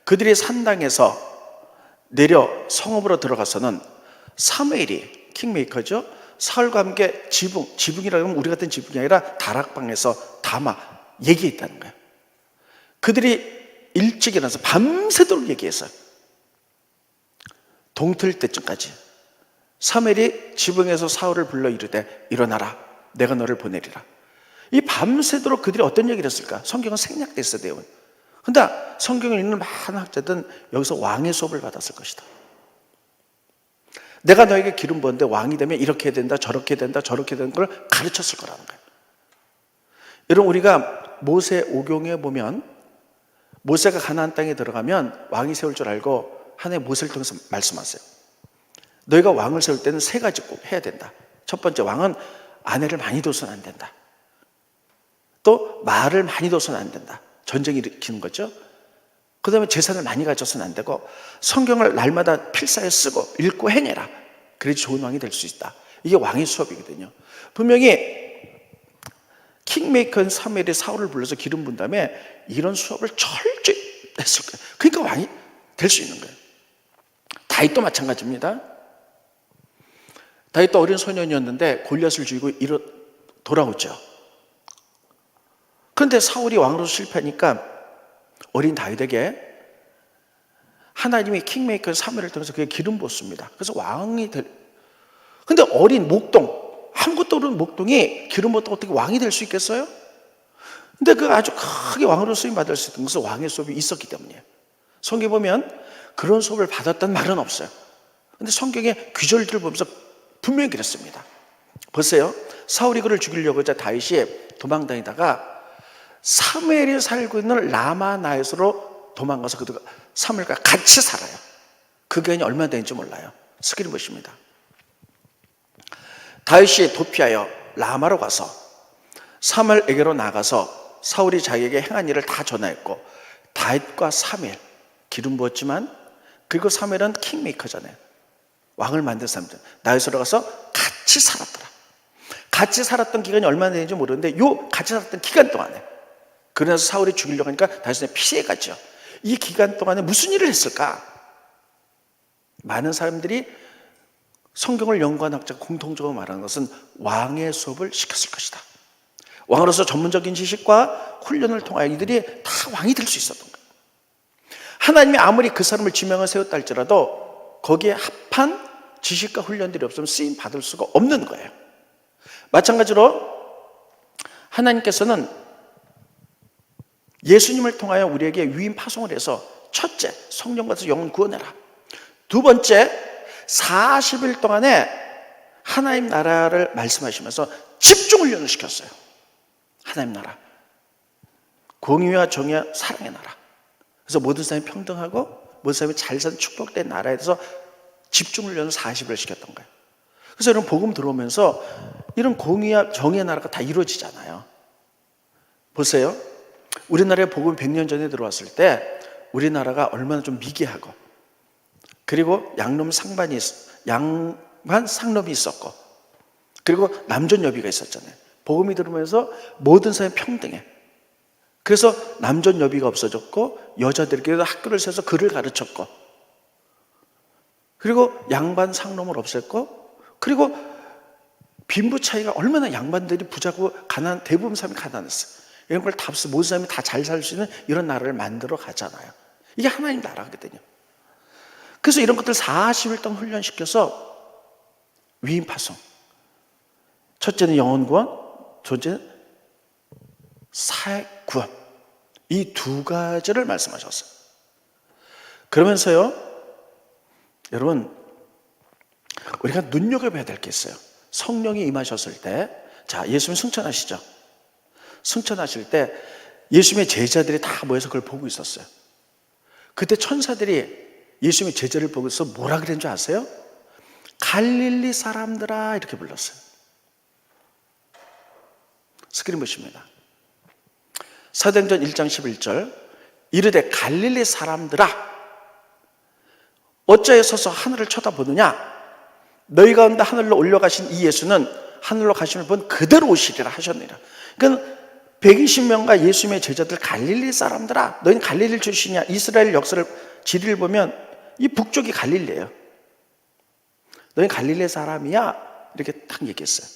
그들이 산당에서 내려 성읍으로 들어가서는 사무엘이 킹메이커죠. 사울과 함께 지붕이라고 하면 우리 같은 지붕이 아니라 다락방에서 담아 얘기했다는 거예요. 그들이 일찍 일어나서 밤새도록 얘기했어요. 동틀 때쯤까지. 사무엘이 지붕에서 사울을 불러 이르되 일어나라, 내가 너를 보내리라. 이 밤새도록 그들이 어떤 얘기를 했을까? 성경은 생략돼 있어요, 내용은. 근데 성경을 읽는 많은 학자들은 여기서 왕의 수업을 받았을 것이다. 내가 너에게 기름 부었는데 왕이 되면 이렇게 해야 된다, 저렇게 해야 된다, 저렇게 해야 되는 걸 가르쳤을 거라는 거예요. 여러분, 우리가 모세 오경에 보면 모세가 가나안 땅에 들어가면 왕이 세울 줄 알고 하나님 모세를 통해서 말씀하세요. 너희가 왕을 세울 때는 세 가지 꼭 해야 된다. 첫 번째, 왕은 아내를 많이 둬서는 안 된다. 또 말을 많이 둬서는 안 된다. 전쟁이 일으키는 거죠. 그 다음에 재산을 많이 가져서는 안 되고 성경을 날마다 필사에 쓰고 읽고 행해라. 그래야지 좋은 왕이 될 수 있다. 이게 왕의 수업이거든요. 분명히 킹메이커인 사무엘이 사울을 불러서 기름 부은 다음에 이런 수업을 철저히 했을 거예요. 그러니까 왕이 될 수 있는 거예요. 다윗도 마찬가지입니다. 다윗도 어린 소년이었는데 골리앗을 죽이고 돌아오죠. 그런데 사울이 왕으로 실패하니까 어린 다윗에게 하나님이 킹메이커 사무엘을 통해서 그게 기름 부었습니다. 그래서 왕이 근데 어린 목동, 아무것도 모르는 목동이 기름 부었다고 어떻게 왕이 될 수 있겠어요? 근데 그 아주 크게 왕으로 쓰임 받을 수 있던 것은 왕의 수업이 있었기 때문이에요. 성경에 보면 그런 수업을 받았다는 말은 없어요. 근데 성경의 귀절들을 보면서 분명히 그랬습니다. 보세요. 사울이 그를 죽이려고 하자 다윗이 도망다니다가 사무엘이 살고 있는 라마나에스로 도망가서 그들과 사무엘과 같이 살아요. 그 기간이 얼마나 되는지 몰라요. 스크린 보십니다. 다윗이 도피하여 라마로 가서 사무엘에게로 나가서 사울이 자기에게 행한 일을 다 전하였고 다윗과 사무엘 기름 부었지만 그리고 사무엘은 킹메이커잖아요. 왕을 만든 사람들. 나에서로 가서 같이 살았더라. 같이 살았던 기간이 얼마나 되는지 모르는데 요 같이 살았던 기간 동안에, 그래서 사울이 죽이려고 하니까 다윗은 피해가죠. 이 기간 동안에 무슨 일을 했을까? 많은 사람들이 성경을 연구한 학자가 공통적으로 말하는 것은 왕의 수업을 시켰을 것이다. 왕으로서 전문적인 지식과 훈련을 통하여 이들이 다 왕이 될 수 있었던 거예요. 하나님이 아무리 그 사람을 지명을 세웠다 할지라도 거기에 합한 지식과 훈련들이 없으면 쓰임 받을 수가 없는 거예요. 마찬가지로 하나님께서는 예수님을 통하여 우리에게 위임 파송을 해서, 첫째, 성령 받아서 영혼 구원해라. 두 번째, 40일 동안에 하나님 나라를 말씀하시면서 집중 훈련을 시켰어요. 하나님 나라, 공의와 정의와 사랑의 나라. 그래서 모든 사람이 평등하고 모든 사람이 잘 사는 축복된 나라에 대해서 집중 훈련을 40일 시켰던 거예요. 그래서 이런 복음 들어오면서 이런 공의와 정의의 나라가 다 이루어지잖아요. 보세요. 우리나라에 복음이 100년 전에 들어왔을 때 우리나라가 얼마나 좀 미개하고, 그리고 양반 상놈이 있었고, 그리고 남존 여비가 있었잖아요. 복음이 들어오면서 모든 사람이 평등해. 그래서 남존 여비가 없어졌고, 여자들끼리도 학교를 세워서 글을 가르쳤고, 그리고 양반 상놈을 없앴고, 그리고 빈부 차이가, 얼마나 양반들이 부자고 대부분 사람이 가난했어요. 이런 걸 다 없어 모든 사람이 다 잘 살 수 있는 이런 나라를 만들어 가잖아요. 이게 하나님 나라거든요. 그래서 이런 것들 40일 동안 훈련시켜서 위임 파송. 첫째는 영혼 구원, 둘째는 사회 구원. 이 두 가지를 말씀하셨어요. 그러면서요, 여러분, 우리가 눈여겨봐야 될 게 있어요. 성령이 임하셨을 때, 자, 예수님 승천하시죠. 승천하실 때 예수님의 제자들이 다 모여서 그걸 보고 있었어요. 그때 천사들이 예수님의 제자를 보고 있어서 뭐라 그랬는 줄 아세요? 갈릴리 사람들아, 이렇게 불렀어요. 스크린 보십니다. 사도행전 1장 11절, 이르되 갈릴리 사람들아, 어찌하여 서서 하늘을 쳐다보느냐? 너희 가운데 하늘로 올려가신 이 예수는 하늘로 가심을 본 그대로 오시리라 하셨느니라. 그러니까 120명과 예수님의 제자들, 갈릴리 사람들아, 너희는 갈릴리 출신이야. 이스라엘 역사를 지리를 보면 이 북쪽이 갈릴리예요. 너희는 갈릴리 사람이야, 이렇게 딱 얘기했어요.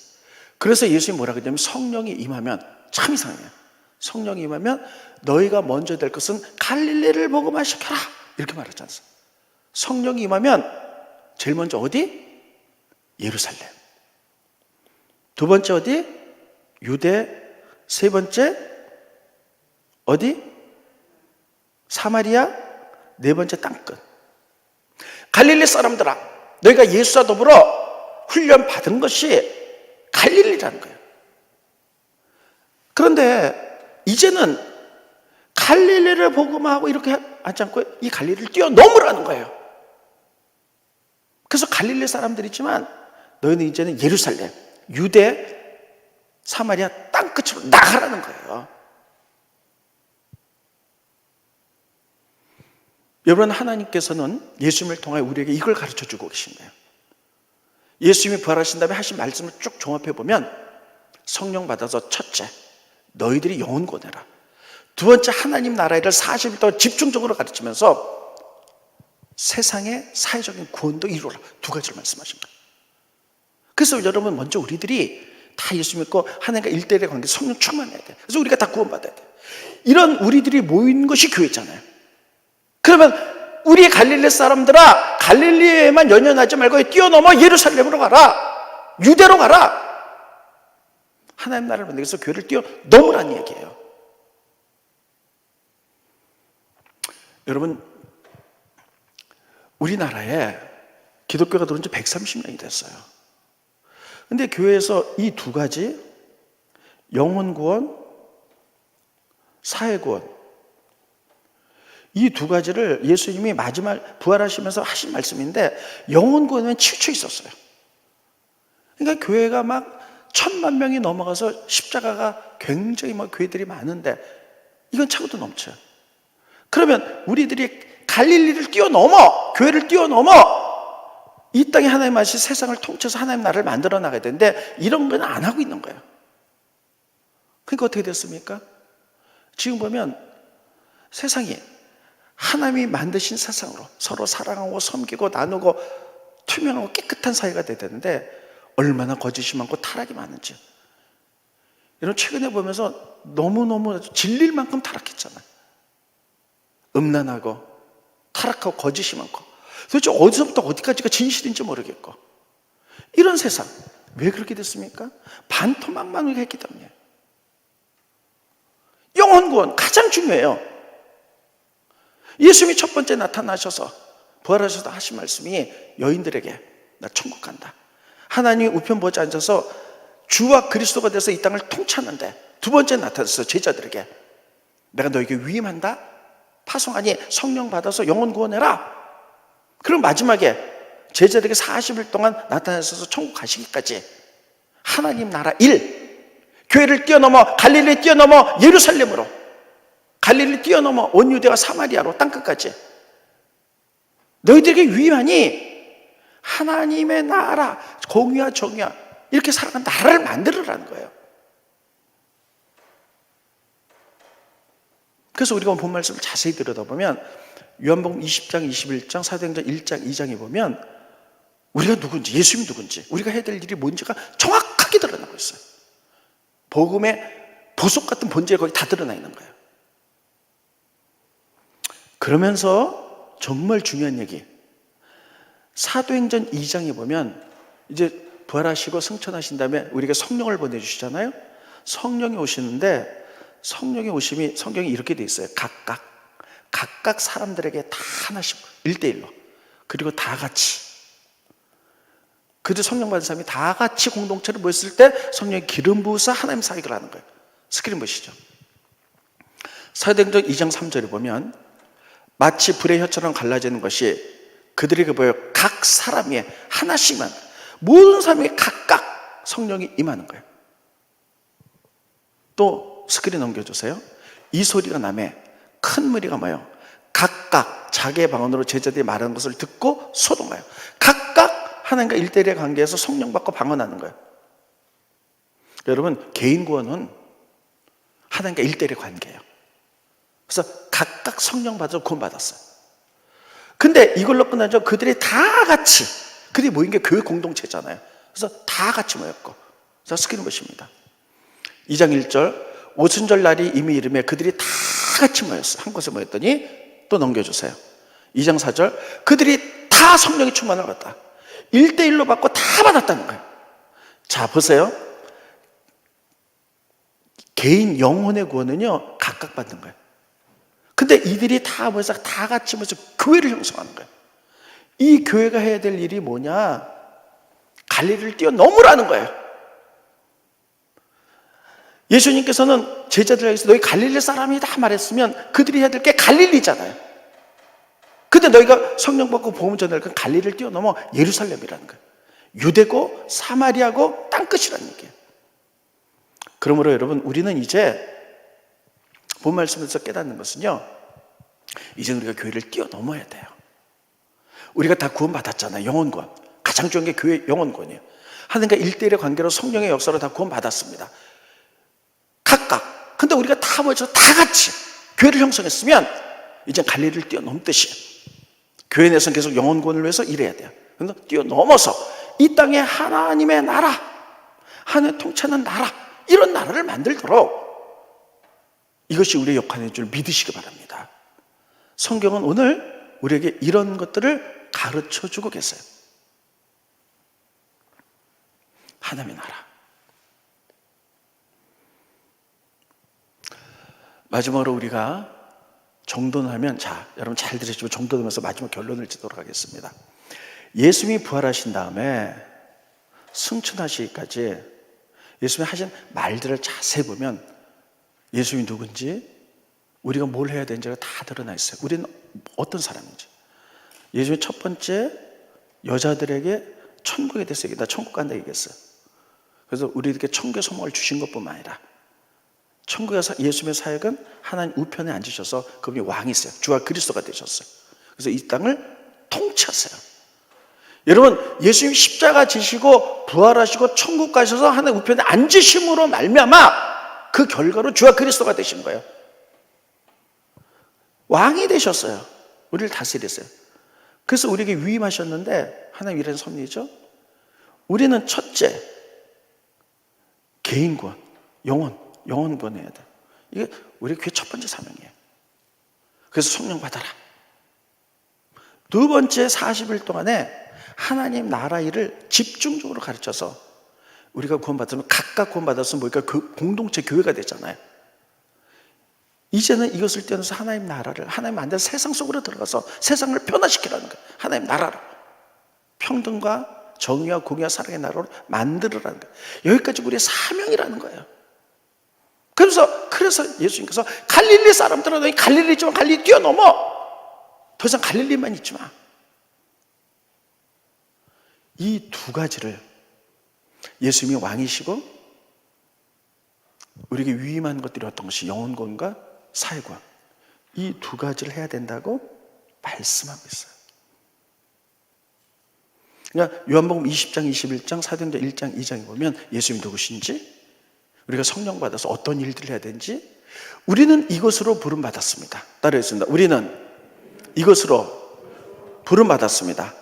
그래서 예수님이 뭐라 그랬냐면, 성령이 임하면, 참 이상해요. 성령이 임하면 너희가 먼저 될 것은 갈릴리를 복음화시켜라, 이렇게 말하지 않습니까? 성령이 임하면 제일 먼저 어디? 예루살렘. 두 번째 어디? 유대. 세 번째 어디? 사마리아. 네 번째 땅끝. 갈릴리 사람들아, 너희가 예수와 더불어 훈련 받은 것이 갈릴리라는 거예요. 그런데 이제는 갈릴리를 복음하고 이렇게 하지 않고 이 갈릴리를 뛰어넘으라는 거예요. 그래서 갈릴리 사람들이지만 너희는 이제는 예루살렘, 유대, 사마리아 땅끝으로 나가라는 거예요. 여러분, 하나님께서는 예수님을 통해 우리에게 이걸 가르쳐주고 계신 거예요. 예수님이 부활하신 다음에 하신 말씀을 쭉 종합해보면, 성령 받아서 첫째, 너희들이 영혼 구원해라. 두 번째, 하나님 나라 일을 40일 동안 집중적으로 가르치면서 세상의 사회적인 구원도 이루어라. 두 가지를 말씀하신 거예요. 그래서 여러분, 먼저 우리들이 다 예수 믿고 하나님과 일대일의 관계, 성령 충만해야 돼. 그래서 우리가 다 구원받아야 돼. 이런 우리들이 모이는 것이 교회잖아요. 그러면 우리 갈릴리 사람들아, 갈릴리에만 연연하지 말고 뛰어넘어 예루살렘으로 가라, 유대로 가라. 하나님 나라를 만들기 위해서 교회를 뛰어넘으라는 얘기예요. 여러분, 우리나라에 기독교가 들어온 지 130년이 됐어요. 근데 교회에서 이 두 가지, 영혼 구원, 사회 구원, 이 두 가지를 예수님이 마지막 부활하시면서 하신 말씀인데, 영혼 구원은 치우쳐 있었어요. 그러니까 교회가 막 1000만 명이 넘어가서 십자가가 굉장히 막 교회들이 많은데 이건 차고도 넘쳐요. 그러면 우리들이 갈릴리를 뛰어넘어, 교회를 뛰어넘어 이 땅에 하나님 맛이 세상을 통째서 하나님 나라를 만들어 나가야 되는데 이런 건 안 하고 있는 거예요. 그러니까 어떻게 됐습니까? 지금 보면 세상이 하나님이 만드신 세상으로 서로 사랑하고 섬기고 나누고 투명하고 깨끗한 사회가 돼야 되는데 얼마나 거짓이 많고 타락이 많은지 여러분 최근에 보면서 너무너무 질릴 만큼 타락했잖아요. 음란하고 타락하고 거짓이 많고 도대체 어디서부터 어디까지가 진실인지 모르겠고 이런 세상 왜 그렇게 됐습니까? 반토막만을 했기 때문에. 영혼 구원 가장 중요해요. 예수님이 첫 번째 나타나셔서 부활하셔서 하신 말씀이 여인들에게 나 천국 간다. 하나님이 우편 보좌 앉아서 주와 그리스도가 돼서 이 땅을 통치하는데 두 번째 나타났어요. 제자들에게 내가 너에게 위임한다. 파송하니 성령 받아서 영혼 구원해라. 그럼 마지막에 제자들에게 40일 동안 나타나셔서 천국 가시기까지 하나님 나라 교회를 뛰어넘어 갈릴리 뛰어넘어 예루살렘으로 갈릴리 뛰어넘어 온 유대와 사마리아로 땅끝까지 너희들에게 위임하니 하나님의 나라 공의와 정의와 이렇게 살아가는 나라를 만들으라는 거예요. 그래서 우리가 본 말씀을 자세히 들여다보면 요한복음 20장, 21장, 사도행전 1장, 2장에 보면 우리가 누군지, 예수님이 누군지, 우리가 해야 될 일이 뭔지가 정확하게 드러나고 있어요. 복음의 보석 같은 본질이 거기 다 드러나 있는 거예요. 그러면서 정말 중요한 얘기, 사도행전 2장에 보면 이제 부활하시고 승천하신 다음에 우리가 성령을 보내주시잖아요. 성령이 오시는데 성령의 오심이 성경이 이렇게 돼 있어요. 각각 사람들에게 다 하나씩 1대1로 그리고 다 같이 그들 성령 받은 사람이 다 같이 공동체로 모였을 때 성령의 기름 부으사 하나님 사역을 하는 거예요. 스크린 보시죠. 사도행전 2장 3절에 보면 마치 불의 혀처럼 갈라지는 것이 그들에게 보여 각 사람이 하나씩만 모든 사람에게 각각 성령이 임하는 거예요. 또 스크린 넘겨주세요. 이 소리가 나매 큰 무리가 모여 각각 자기의 방언으로 제자들이 말하는 것을 듣고 소동하여 각각 하나님과 1대1의 관계에서 성령 받고 방언하는 거예요. 여러분 개인 구원은 하나님과 1대1의 관계예요. 그래서 각각 성령 받아서 구원 받았어요. 근데 이걸로 끝나죠. 그들이 다 같이 그들이 모인 게 교회 공동체잖아요. 그래서 다 같이 모였고 자 스크린 보십니다. 2장 1절 오순절 날이 이미 이르매 그들이 다 같이 모였어요. 한 곳에 모였더니 또 넘겨주세요. 2장 4절 그들이 다 성령의 충만을 받았다. 1대1로 받고 다 받았다는 거예요. 자 보세요. 개인 영혼의 구원은요 각각 받는 거예요. 근데 이들이 다 모여서 다 같이 모여서 교회를 형성하는 거예요. 이 교회가 해야 될 일이 뭐냐? 갈릴리를 뛰어넘으라는 거예요. 예수님께서는 제자들에게서 너희 갈릴리 사람이다 말했으면 그들이 해야 될 게 갈릴리잖아요. 근데 너희가 성령 받고 복음 전할 건 갈릴리를 뛰어넘어 예루살렘이라는 거예요. 유대고 사마리아고 땅끝이라는 얘기예요. 그러므로 여러분 우리는 이제 본 말씀에서 깨닫는 것은요 이제 우리가 교회를 뛰어넘어야 돼요. 우리가 다 구원 받았잖아요. 영혼 구원. 가장 중요한 게 교회 영혼 구원이에요. 하나님과 1대1의 관계로 성령의 역사로 다 구원 받았습니다. 각각. 근데 우리가 다 모여서 다 같이 교회를 형성했으면 이제 갈릴리를 뛰어넘듯이 교회 내에서는 계속 영혼 구원을 위해서 일해야 돼요. 그래서 뛰어넘어서 이 땅에 하나님의 나라, 하나님 통치하는 나라, 이런 나라를 만들도록 이것이 우리의 역할인 줄 믿으시기 바랍니다. 성경은 오늘 우리에게 이런 것들을 가르쳐주고 계세요. 하나님의 나라. 마지막으로 우리가 정돈하면 자 여러분 잘 들으시고 정돈하면서 마지막 결론을 짓도록 하겠습니다. 예수님이 부활하신 다음에 승천하시기까지 예수님이 하신 말들을 자세히 보면 예수님이 누군지 우리가 뭘 해야 되는지가 다 드러나 있어요. 우리는 어떤 사람인지. 예수님이 첫 번째 여자들에게 천국에 대해서 얘기했다. 천국 간다 얘기했어요. 그래서 우리에게 천국의 소망을 주신 것뿐만 아니라 천국에서 예수님의 사역은 하나님 우편에 앉으셔서 그분이 왕이세요. 주와 그리스도가 되셨어요. 그래서 이 땅을 통치하세요. 여러분, 예수님 십자가 지시고 부활하시고 천국 가셔서 하나님 우편에 앉으심으로 말미암아 그 결과로 주와 그리스도가 되신 거예요. 왕이 되셨어요. 우리를 다스리세요. 그래서 우리에게 위임하셨는데 하나님 이런 섭리죠. 우리는 첫째, 개인구원, 영혼 구원해야 돼. 이게 우리 교회 첫 번째 사명이에요. 그래서 성령 받아라. 두 번째, 40일 동안에 하나님 나라 일을 집중적으로 가르쳐서 우리가 구원받으면 각각 구원받았으면 뭐니까 그 공동체 교회가 되잖아요. 이제는 이것을 뛰어넘어서 하나님 나라를, 하나님 만든 세상 속으로 들어가서 세상을 변화시키라는 거예요. 하나님 나라를 평등과 정의와 공의와 사랑의 나라로 만들으라는 거예요. 여기까지 우리의 사명이라는 거예요. 그래서 예수님께서 갈릴리 사람들아 너희 갈릴리 있지만 갈릴리 뛰어넘어. 더 이상 갈릴리만 있지 마. 이 두 가지를 예수님이 왕이시고 우리에게 위임한 것들이 어떤 것이 영혼권과 사회권, 이 두 가지를 해야 된다고 말씀하고 있어요. 그러니까 요한복음 20장, 21장, 사도행전 1장, 2장에 보면 예수님 누구신지, 우리가 성령 받아서 어떤 일들을 해야 되는지, 우리는 이것으로 부름받았습니다. 따라했습니다. 우리는 이것으로 부름받았습니다.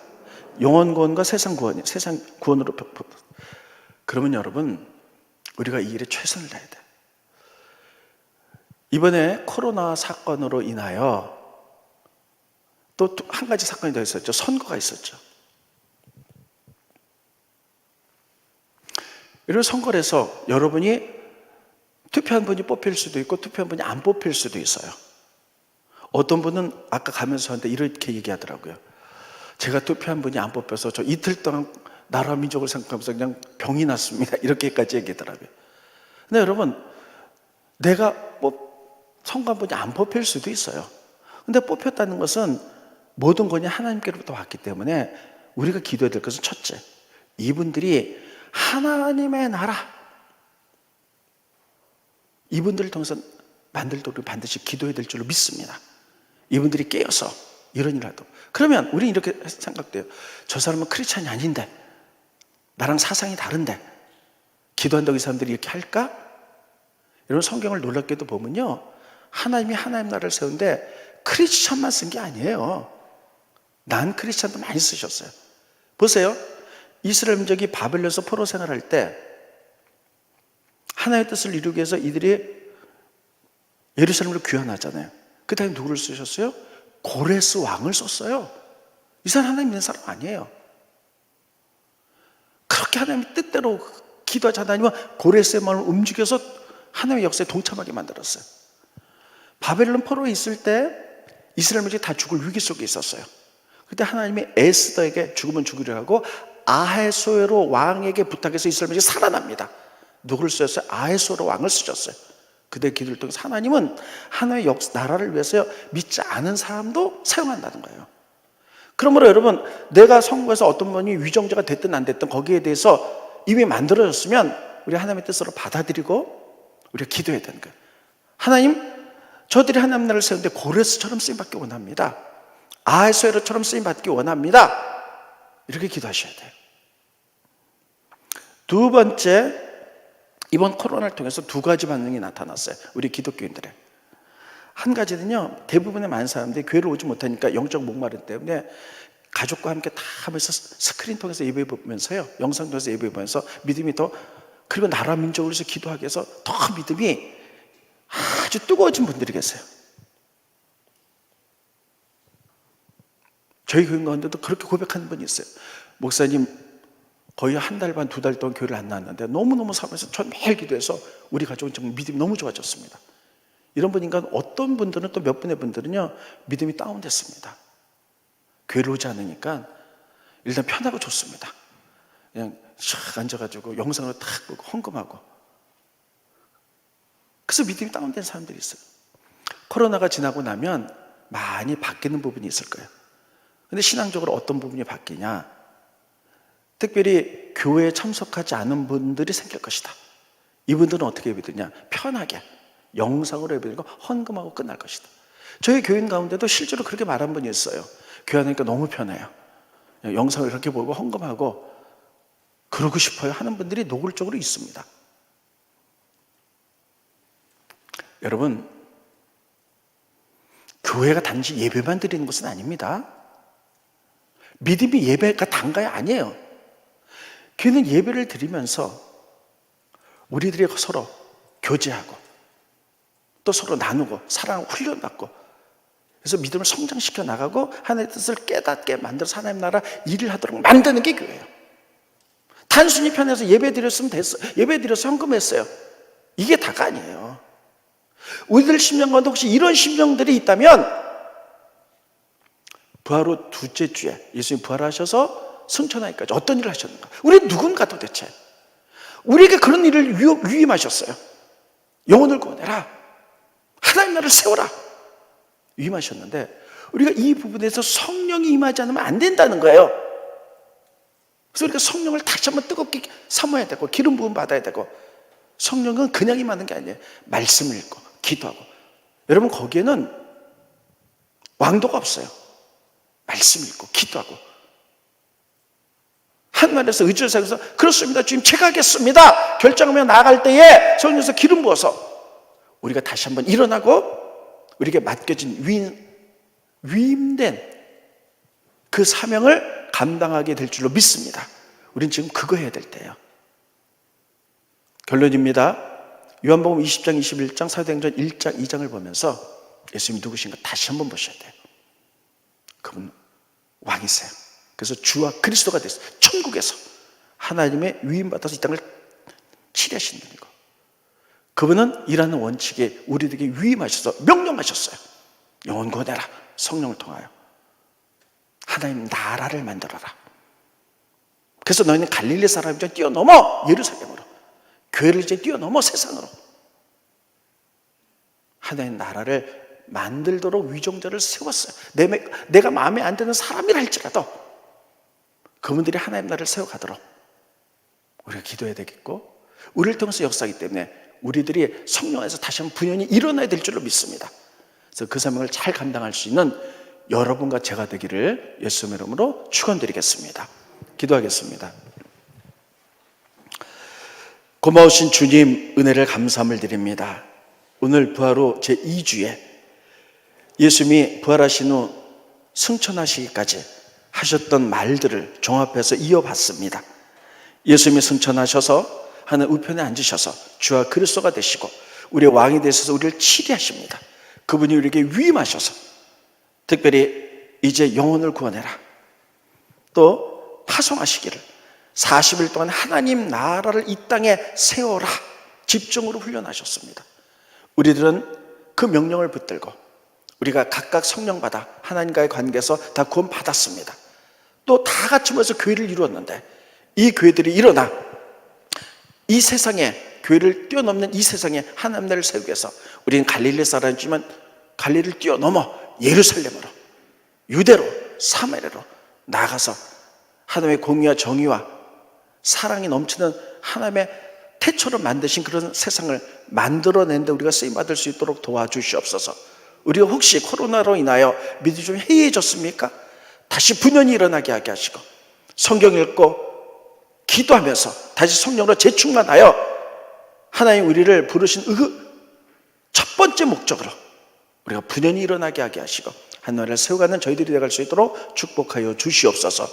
영혼구원과 세상 구원으로. 그러면 여러분, 우리가 이 일에 최선을 다해야 돼요. 이번에 코로나 사건으로 인하여 또 한 가지 사건이 더 있었죠. 선거가 있었죠. 이런 선거를 해서 여러분이 투표한 분이 뽑힐 수도 있고 투표한 분이 안 뽑힐 수도 있어요. 어떤 분은 아까 가면서 저한테 이렇게 얘기하더라고요. 제가 투표한 분이 안 뽑혀서 저 이틀 동안 나라 민족을 생각하면서 그냥 병이 났습니다. 이렇게까지 얘기하더라고요. 근데 여러분, 내가 선거한 분이 안 뽑힐 수도 있어요. 근데 뽑혔다는 것은 모든 권이 하나님께로부터 왔기 때문에 우리가 기도해야 될 것은 첫째, 이분들이 하나님의 나라, 이분들을 통해서 만들도록 반드시 기도해야 될 줄로 믿습니다. 이분들이 깨어서 이런 일을 하도록. 그러면 우리는 이렇게 생각돼요. 저 사람은 크리스찬이 아닌데, 나랑 사상이 다른데 기도한다고 이 사람들이 이렇게 할까? 여러분, 성경을 놀랍게도 보면요, 하나님이 하나님 나라를 세우는데 크리스찬만 쓴 게 아니에요. 난 크리스찬도 많이 쓰셨어요. 보세요. 이스라엘 민족이 바벨론에서 포로 생활할 때 하나님의 뜻을 이루기 위해서 이들이 예루살렘으로 귀환하잖아요. 그 다음에 누구를 쓰셨어요? 고레스 왕을 썼어요. 이 사람 하나님 믿는 사람 아니에요. 그렇게 하나님의 뜻대로 기도하지 않으면 고레스의 마음을 움직여서 하나님의 역사에 동참하게 만들었어요. 바벨론 포로에 있을 때 이스라엘 민족이 다 죽을 위기 속에 있었어요. 그때 하나님이 에스더에게 죽으면 죽으려 하고 아하수에로 왕에게 부탁해서 이스라엘 민족이 살아납니다. 누구를 쓰셨어요? 아하수에로 왕을 쓰셨어요. 그들의 기도를 통해서 하나님은 하나님의 나라를 위해서 믿지 않은 사람도 사용한다는 거예요. 그러므로 여러분, 내가 선거에서 어떤 분이 위정자가 됐든 안 됐든 거기에 대해서 이미 만들어졌으면 우리 하나님의 뜻으로 받아들이고 우리가 기도해야 되는 거예요. 하나님, 저들이 하나님 나라를 세우는데 고레스처럼 쓰임받기 원합니다. 아하수에로처럼 쓰임받기 원합니다. 이렇게 기도하셔야 돼요. 두 번째, 이번 코로나를 통해서 두 가지 반응이 나타났어요. 우리 기독교인들의. 한 가지는요, 대부분의 많은 사람들이 교회를 오지 못하니까 영적 목마름 때문에 가족과 함께 다 하면서 스크린 통해서 예배 보면서요, 영상 통해서 예배 보면서 믿음이 더, 그리고 나라 민족을 위해서 기도하기 위해서 더 믿음이 아주 뜨거워진 분들이 계세요. 저희 교인 가운데도 그렇게 고백하는 분이 있어요. 목사님, 거의 한 달 반, 두 달 동안 교회를 안 나왔는데 너무너무 사모해서 전 매일 기도해서 우리 가족은 정말 믿음이 너무 좋아졌습니다. 이런 분인가, 어떤 분들은 또 몇 분의 분들은요, 믿음이 다운됐습니다. 교회를 오지 않으니까 일단 편하고 좋습니다. 그냥 샥 앉아가지고 영상으로 탁 보고 헌금하고. 그래서 믿음이 다운된 사람들이 있어요. 코로나가 지나고 나면 많이 바뀌는 부분이 있을 거예요. 근데 신앙적으로 어떤 부분이 바뀌냐? 특별히 교회에 참석하지 않은 분들이 생길 것이다. 이분들은 어떻게 예배드리냐? 편하게 영상으로 예배드리고 헌금하고 끝날 것이다. 저희 교인 가운데도 실제로 그렇게 말한 분이 있어요. 교회 하니까 너무 편해요. 영상을 이렇게 보고 헌금하고 그러고 싶어요 하는 분들이 노골적으로 있습니다. 여러분, 교회가 단지 예배만 드리는 것은 아닙니다. 믿음이 예배가 단가요? 아니에요. 교회는 예배를 드리면서 우리들이 서로 교제하고 또 서로 나누고 사랑을 훈련받고 그래서 믿음을 성장시켜 나가고 하나님의 뜻을 깨닫게 만들어서 하나님 나라 일을 하도록 만드는 게 교회예요. 단순히 편해서 예배 드렸으면 됐어. 예배 드려서 헌금했어요. 이게 다가 아니에요. 우리들 심령 가운데 혹시 이런 심령들이 있다면 부활 후 둘째 주에 예수님 부활하셔서 승천하기까지 어떤 일을 하셨는가? 우리 누군가 도대체? 우리에게 그런 일을 위임하셨어요. 영혼을 구원해라. 하나님 나라를 세워라. 위임하셨는데 우리가 이 부분에서 성령이 임하지 않으면 안 된다는 거예요. 그래서 우리가 성령을 다시 한번 뜨겁게 삼아야 되고 기름 부음 받아야 되고 성령은 그냥 임하는 게 아니에요. 말씀을 읽고 기도하고. 여러분 거기에는 왕도가 없어요. 말씀 읽고 기도하고 하나님께서 의지를 세워서 그렇습니다 주님 제가 하겠습니다 결정하며 나아갈 때에 성령께서 기름 부어서 우리가 다시 한번 일어나고 우리에게 맡겨진 위임된 그 사명을 감당하게 될 줄로 믿습니다. 우리는 지금 그거 해야 될 때예요. 결론입니다. 요한복음 20장 21장 사도행전 1장 2장을 보면서 예수님이 누구신가 다시 한번 보셔야 돼요. 그분 왕이세요. 그래서 주와 그리스도가 됐어요. 천국에서 하나님의 위임받아서 이 땅을 치료하신다는 거. 그분은 일하는 원칙에 우리에게 위임하셔서 명령하셨어요. 영혼 구원해라. 성령을 통하여 하나님 나라를 만들어라. 그래서 너희는 갈릴리 사람이죠. 뛰어넘어 예루살렘으로 교회를 이제 뛰어넘어 세상으로 하나님 나라를 만들도록 위정자를 세웠어요. 내가 마음에 안 드는 사람이라 할지라도 그분들이 하나님 나라를 세워가도록 우리가 기도해야 되겠고 우리를 통해서 역사하기 때문에 우리들이 성령 안에서 다시 한번 분연히 일어나야 될 줄로 믿습니다. 그래서 그 사명을 잘 감당할 수 있는 여러분과 제가 되기를 예수님의 이름으로 축원드리겠습니다. 기도하겠습니다. 고마우신 주님 은혜를 감사함을 드립니다. 오늘 부활 후 제2주에 예수님이 부활하신 후 승천하시기까지 하셨던 말들을 종합해서 이어봤습니다. 예수님이 승천하셔서 하늘 우편에 앉으셔서 주와 그리스도가 되시고 우리의 왕이 되셔서 우리를 치리하십니다. 그분이 우리에게 위임하셔서 특별히 이제 영혼을 구원해라. 또 파송하시기를 40일 동안 하나님 나라를 이 땅에 세워라. 집중으로 훈련하셨습니다. 우리들은 그 명령을 붙들고 우리가 각각 성령 받아 하나님과의 관계에서 다 구원 받았습니다. 또 다 같이 모여서 교회를 이루었는데 이 교회들이 일어나 이 세상에 교회를 뛰어넘는 이 세상에 하나님 나라를 세우기 위해서 우리는 갈릴리 사람이지만 갈릴리를 뛰어넘어 예루살렘으로 유대로 사마리아로 나가서 하나님의 공의와 정의와 사랑이 넘치는 하나님의 태초로 만드신 그런 세상을 만들어내는데 우리가 쓰임받을 수 있도록 도와주시옵소서. 우리가 혹시 코로나로 인하여 믿음이 좀 해이해졌습니까? 다시 분연히 일어나게 하게 하시고 성경 읽고 기도하면서 다시 성령으로 재충만하여 하나님 우리를 부르신 첫 번째 목적으로 우리가 분연히 일어나게 하게 하시고 하나님을 세워가는 저희들이 되어갈 수 있도록 축복하여 주시옵소서.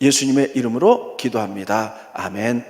예수님의 이름으로 기도합니다. 아멘.